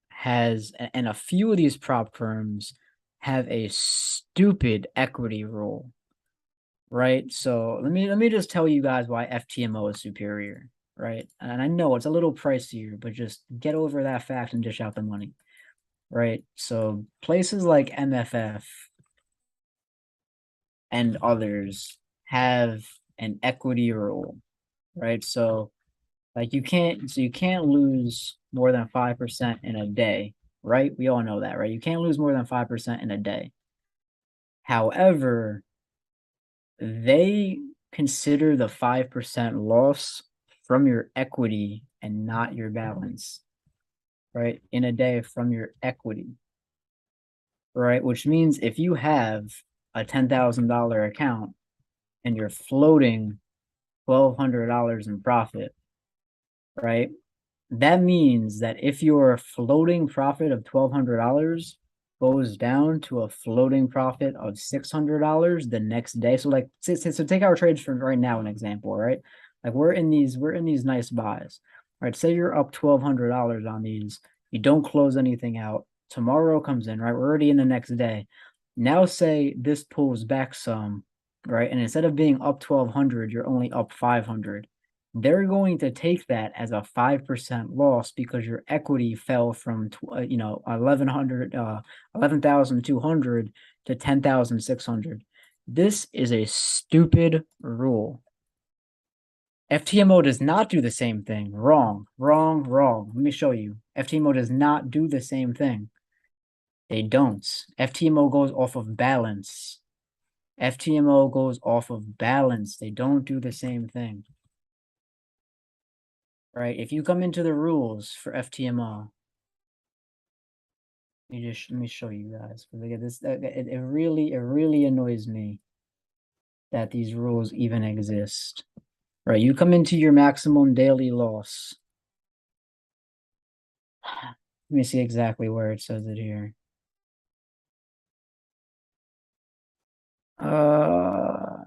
[SPEAKER 2] has and a few of these prop firms have a stupid equity rule, right? So let me just tell you guys why FTMO is superior, right? And I know it's a little pricier, but just get over that fact and dish out the money, right? So places like MFF and others have an equity rule, right? So you can't lose more than 5% in a day, right? We all know that, right? You can't lose more than 5% in a day. However, they consider the 5% loss from your equity and not your balance, right? In a day from your equity, right? Which means if you have a $10,000 account and you're floating $1,200 in profit, right? That means that if your floating profit of $1,200 goes down to a floating profit of $600 the next day, so like so take our trades for right now an example, right? Like we're in these nice buys, right? Say you're up $1,200 on these, you don't close anything out. Tomorrow comes in, right? We're already in the next day. Now say this pulls back some, right? And instead of being up 1,200, you're only up 500. They're going to take that as a 5% loss because your equity fell from 11,200 to 10,600. This is a stupid rule. FTMO does not do the same thing. Wrong, wrong, wrong. Let me show you. FTMO does not do the same thing. They don't. FTMO goes off of balance. FTMO goes off of balance. They don't do the same thing. Right? If you come into the rules for FTMO, let me show you guys because again, it really annoys me that these rules even exist. Right? You come into your maximum daily loss. Let me see exactly where it says it here. Uh,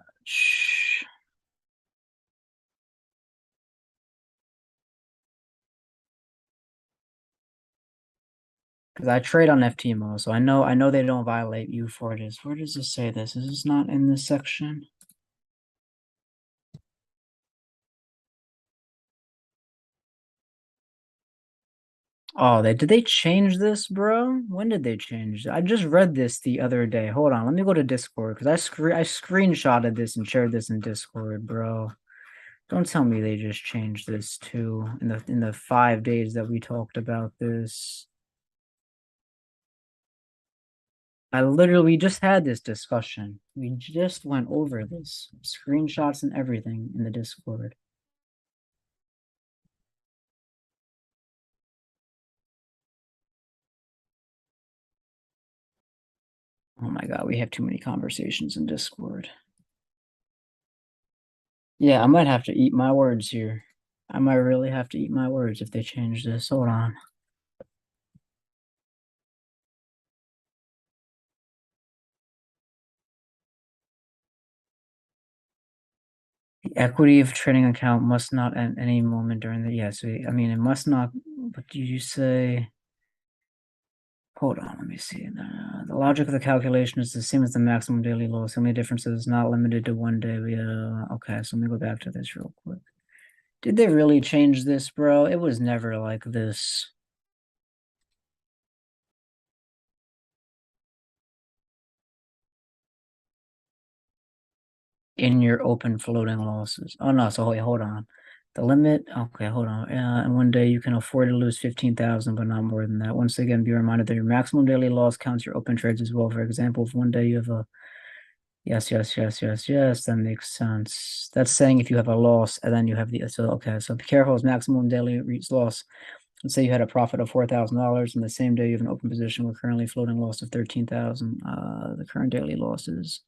[SPEAKER 2] because I trade on FTMO, so I know they don't violate you for this. Where does it say this? Is this not in this section? Oh, did they change this, bro? When did they change it? I just read this the other day. Hold on, let me go to Discord because I screenshotted this and shared this in Discord, bro. Don't tell me they just changed this too in the 5 days that we talked about this. We just had this discussion. We just went over this. Screenshots and everything in the Discord. Oh my god, we have too many conversations in Discord. Yeah, I might have to eat my words here. I might really have to eat my words if they change this. Hold on. The equity of trading account must not end any moment during the yeah, so I mean it must not, but do you say hold on, let me see. The logic of the calculation is the same as the maximum daily loss. The only difference is not limited to one day. Okay, so let me go back to this real quick. Did they really change this, bro? It was never like this. In your open floating losses. Oh no, so wait, hold on. The limit, okay, hold on. And one day you can afford to lose 15,000, but not more than that. Once again, be reminded that your maximum daily loss counts your open trades as well. For example, if one day you have a yes, that makes sense. That's saying if you have a loss and then you have the so okay, so be careful as maximum daily loss. Let's say you had a profit of $4,000 and the same day you have an open position with currently floating loss of 13,000. The current daily loss is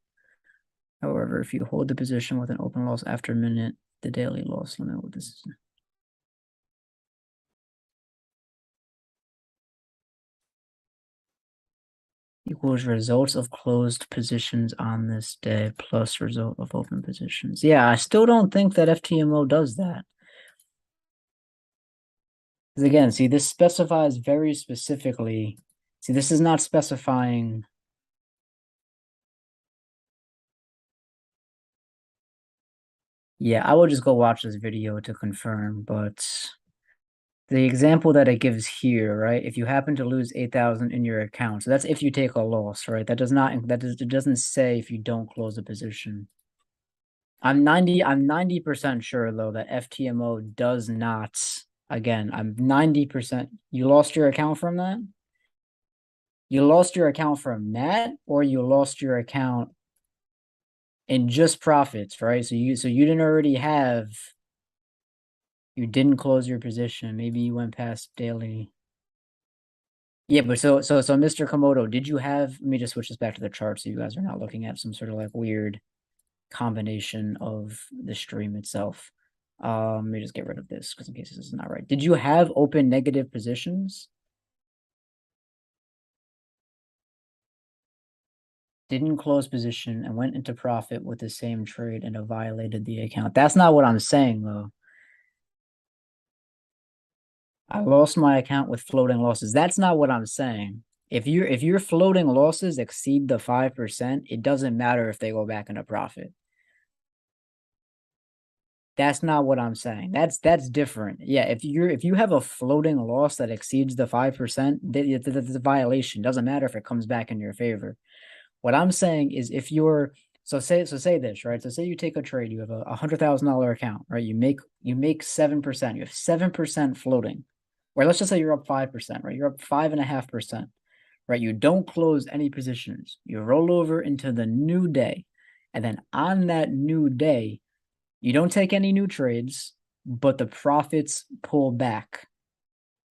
[SPEAKER 2] However, if you hold the position with an open loss after a minute, the daily loss limit with this equals results of closed positions on this day plus result of open positions. Yeah, I still don't think that FTMO does that. Because again, see, this specifies very specifically. See, this is not specifying. Yeah, I will just go watch this video to confirm, but the example that it gives here, right? If you happen to lose 8,000 in your account, so that's if you take a loss, right? That does not it doesn't say if you don't close a position. I'm 90% sure though that FTMO does not. Again, I'm 90%. You lost your account from that? You lost your account from that, or you lost your account in just profits, right? So you didn't already have you didn't close your position. Maybe you went past daily. Yeah, but so Mr. Komodo, did you have let me just switch this back to the chart so you guys are not looking at some sort of like weird combination of the stream itself. Let me just get rid of this because in case this is not right. Did you have open negative positions? Didn't close position and went into profit with the same trade and have violated the account. That's not what I'm saying though. I lost my account with floating losses. That's not what I'm saying. If your floating losses exceed the 5%, it doesn't matter if they go back into profit. That's not what I'm saying. That's different. Yeah, if you have a floating loss that exceeds the 5%, that's a violation. Doesn't matter if it comes back in your favor. What I'm saying is if you're say this, right? So say you take a trade, you have a $100,000 account, right? You make 7%, you have 7% floating. Or let's just say you're up 5%, right? You're up 5.5%, right? You don't close any positions. You roll over into the new day. And then on that new day, you don't take any new trades, but the profits pull back,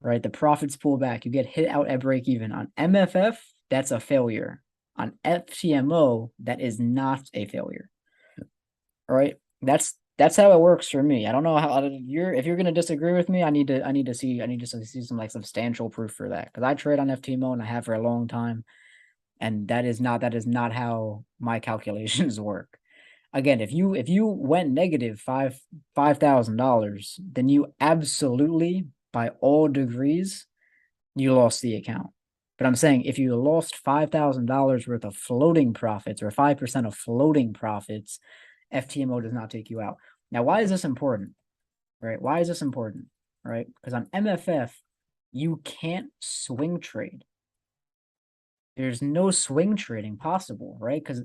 [SPEAKER 2] right? The profits pull back. You get hit out at break even. On MFF, that's a failure. On FTMO, that is not a failure. All right. That's how it works for me. I don't know how if you're gonna disagree with me, I need to see some like substantial proof for that. Because I trade on FTMO and I have for a long time. And that is not how my calculations work. Again, if you went negative $5,000, then you absolutely, by all degrees, you lost the account. But I'm saying if you lost $5,000 worth of floating profits or 5% of floating profits, FTMO does not take you out. Now, why is this important? Right? Why is this important? Right? Because on MFF, you can't swing trade. There's no swing trading possible, right? Because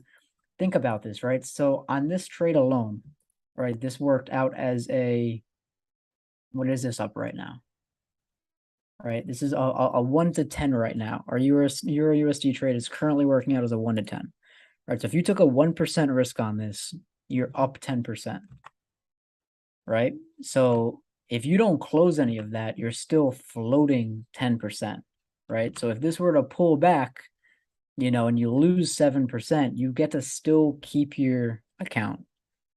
[SPEAKER 2] think about this, right? So on this trade alone, right, this worked out as what is this up right now? Right, this is a 1 to 10 right now. Our Euro USD trade is currently working out as a 1 to 10. Right, so if you took a 1% risk on this, you're up 10%. Right, so if you don't close any of that, you're still floating 10%. Right, so if this were to pull back, and you lose 7%, you get to still keep your account.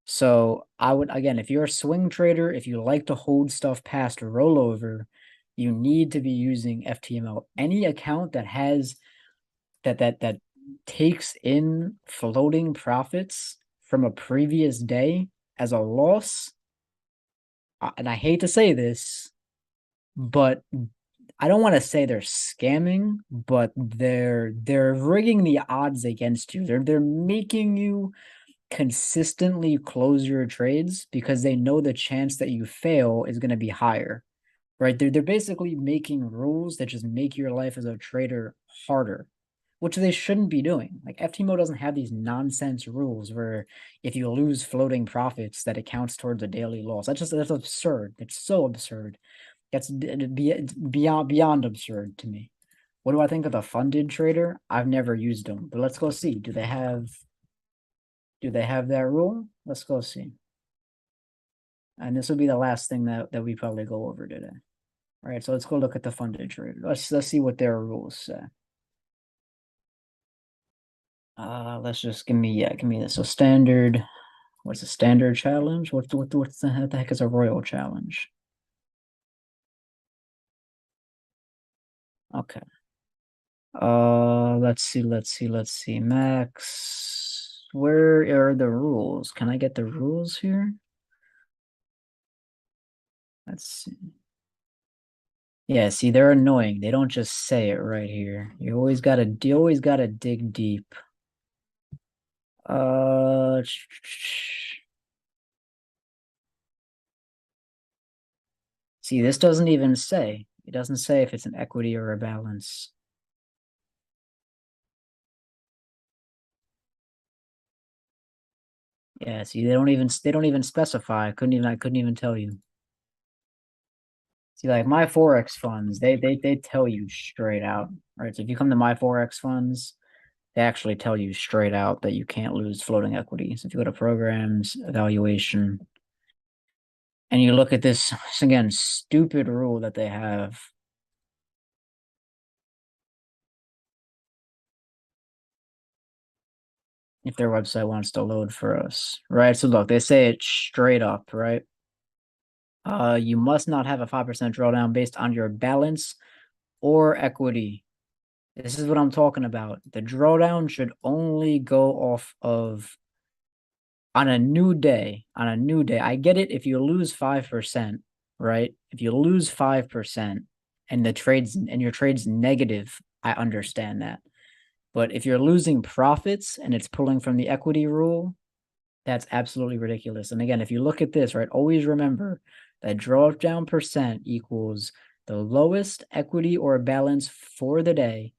[SPEAKER 2] So I would, again, if you're a swing trader, if you like to hold stuff past rollover, you need to be using FTMO. Any account that has that takes in floating profits from a previous day as a loss, and I hate to say this, but I don't want to say they're scamming, but they're rigging the odds against you. They're making you consistently close your trades because they know the chance that you fail is going to be higher. Right? They're basically making rules that just make your life as a trader harder, which they shouldn't be doing. Like FTMO doesn't have these nonsense rules where if you lose floating profits that it counts towards a daily loss. That's absurd. It's so absurd. That's beyond absurd to me. What do I think of the funded trader? I've never used them, but let's go see. Do they have that rule? Let's go see. And this will be the last thing that we probably go over today. All right, so let's go look at the funded trader. Let's see what their rules say. Let's just give me this. So standard, what's a standard challenge? What's the heck is a royal challenge? Okay. Let's see. Max. Where are the rules? Can I get the rules here? Let's see. Yeah, see, they're annoying. They don't just say it right here. You always gotta dig deep. Uh, See, this doesn't even say. It doesn't say if it's an equity or a balance. Yeah, see, they don't even specify. I couldn't even tell you. See, like my Forex funds, they tell you straight out, right? So if you come to my Forex funds, they actually tell you straight out that you can't lose floating equity. So if you go to programs, evaluation, and you look at this again, stupid rule that they have. If their website wants to load for us, right? So look, they say it straight up, right? You must not have a 5% drawdown based on your balance or equity. This is what I'm talking about. The drawdown should only go off of on a new day. On a new day. I get it if you lose 5%, right? If you lose 5% and your trade's negative, I understand that. But if you're losing profits and it's pulling from the equity rule, that's absolutely ridiculous. And again, if you look at this, right, always remember that drawdown percent equals the lowest equity or balance for the day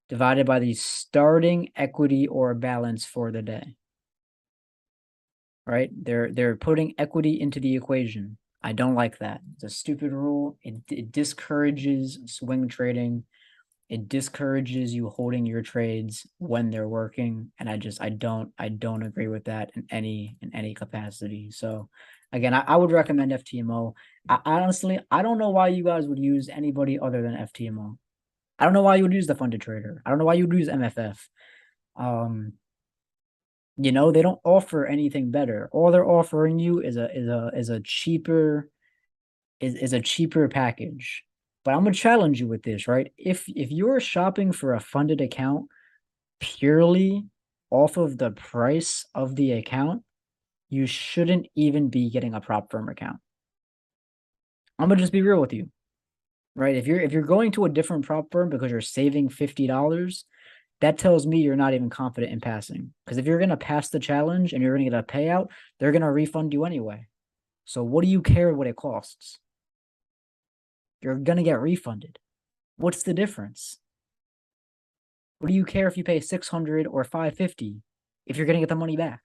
[SPEAKER 2] divided by the starting equity or balance for the day. Right? They're putting equity into the equation. I don't like that. It's a stupid rule. It discourages swing trading. It discourages you holding your trades when they're working, and I don't agree with that in any capacity. So again, I would recommend FTMO. Honestly, I don't know why you guys would use anybody other than FTMO. I don't know why you would use the funded trader. I don't know why you would use MFF. Um, they don't offer anything better. All they're offering you is a cheaper package. But I'm gonna challenge you with this, right? If you're shopping for a funded account purely off of the price of the account, you shouldn't even be getting a prop firm account. I'm gonna just be real with you, right? If you're going to a different prop firm because you're saving $50, that tells me you're not even confident in passing. Because if you're gonna pass the challenge and you're gonna get a payout, they're gonna refund you anyway. So what do you care what it costs? You're gonna get refunded. What's the difference? What do you care if you pay 600 or 550 if you're gonna get the money back?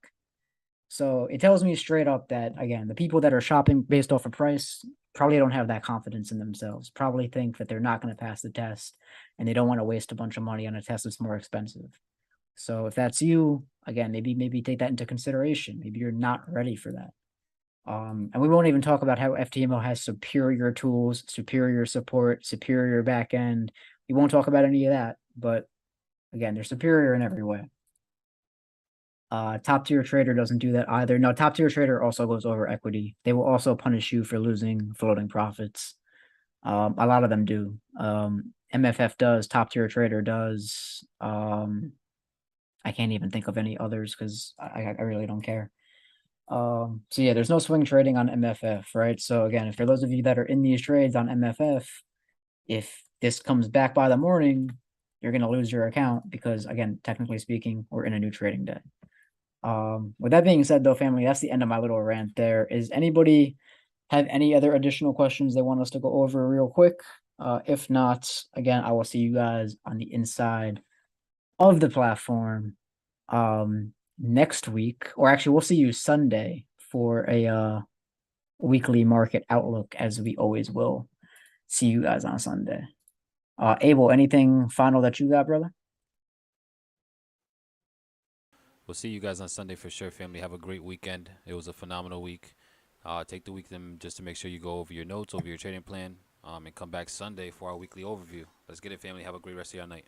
[SPEAKER 2] So it tells me straight up that again, the people that are shopping based off of price probably don't have that confidence in themselves. Probably think that they're not going to pass the test, and they don't want to waste a bunch of money on a test that's more expensive. So if that's you, again, maybe take that into consideration. Maybe you're not ready for that. And we won't even talk about how FTMO has superior tools, superior support, superior backend. We won't talk about any of that, but again, they're superior in every way. Top tier trader doesn't do that either. No, top tier trader also goes over equity. They will also punish you for losing floating profits. A lot of them do. MFF does, top tier trader does. I can't even think of any others because I really don't care. So yeah, there's no swing trading on MFF, right? So again, for those of you that are in these trades on MFF, if this comes back by the morning, you're gonna lose your account because again, technically speaking, we're in a new trading day. With that being said, though, family, that's the end of my little rant there. Is anybody have any other additional questions they want us to go over real quick? If not, again, I will see you guys on the inside of the platform next week, or actually, we'll see you Sunday for a weekly market outlook, as we always will. See you guys on Sunday. Abel, anything final that you got, brother?
[SPEAKER 1] We'll see you guys on Sunday for sure, family. Have a great weekend. It was a phenomenal week. Take the week just to make sure you go over your notes, over your trading plan, and come back Sunday for our weekly overview. Let's get it, family. Have a great rest of your night.